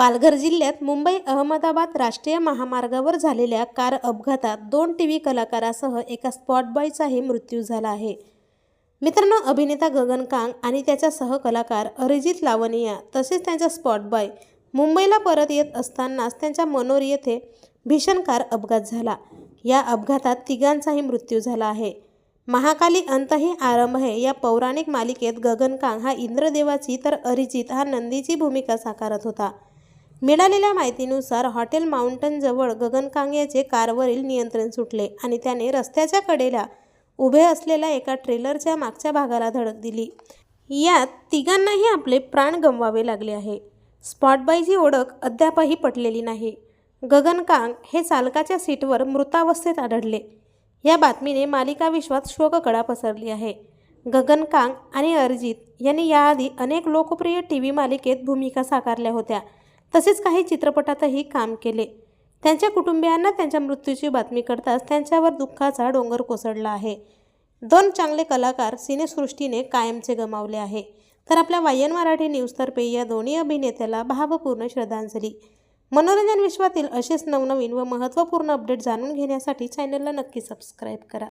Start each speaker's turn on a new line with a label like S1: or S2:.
S1: पालघर जिल्ह्यात मुंबई अहमदाबाद राष्ट्रीय महामार्गावर झालेल्या कार अपघातात 2 टीव्ही कलाकारासह एका स्पॉट बॉयचाही मृत्यू झाला आहे। मित्रांनो, अभिनेता गगन कांग आणि त्याचा सहकलाकार अरिजित लावनिया तसेच त्यांचा स्पॉट बॉय मुंबईला परत येत असतानाच त्यांच्या मनोर येथे भीषण कार अपघात झाला। या अपघातात तिघांचाही मृत्यू झाला आहे। महाकाली अंतही आरंभ है या पौराणिक मालिकेत गगन कांग हा इंद्रदेवाची तर अरिजित हा नंदीची भूमिका साकारत होता। मिळालेल्या माहितीनुसार हॉटेल माउंटन जवळ गगन कांग याचे कारवरील नियंत्रण सुटले आणि त्याने रस्त्याच्या कडेला उभे असलेल्या एका ट्रेलरच्या मागच्या भागाला धडक दिली। यात तिघांनाही आपले प्राण गमवावे लागले आहे। स्पॉट बॉयची ओळख अद्यापही पटलेली नाही। गगन कांग हे चालकाच्या सीटवर मृतावस्थेत आढळले। या बातमीने मालिका विश्वात शोककळा पसरली आहे। गगन कांग आणि अरिजित यांनी याआधी अनेक लोकप्रिय टीव्ही मालिकेत भूमिका साकारल्या होत्या, तसेच काही चित्रपटातही काम केले। त्यांच्या कुटुंबियांना त्यांच्या मृत्यूची बातमी कळताच त्यांच्यावर दुःखाचा डोंगर कोसळला आहे। 2 चांगले कलाकार सिनेसृष्टीने कायमचे गमावले आहे। तर आपल्या वायन मराठी न्यूजतर्फे या दोन्ही अभिनेत्याला भावपूर्ण श्रद्धांजली। मनोरंजन विश्वातील असेच नवनवीन व महत्त्वपूर्ण अपडेट जाणून घेण्यासाठी चॅनलला नक्की सबस्क्राईब करा।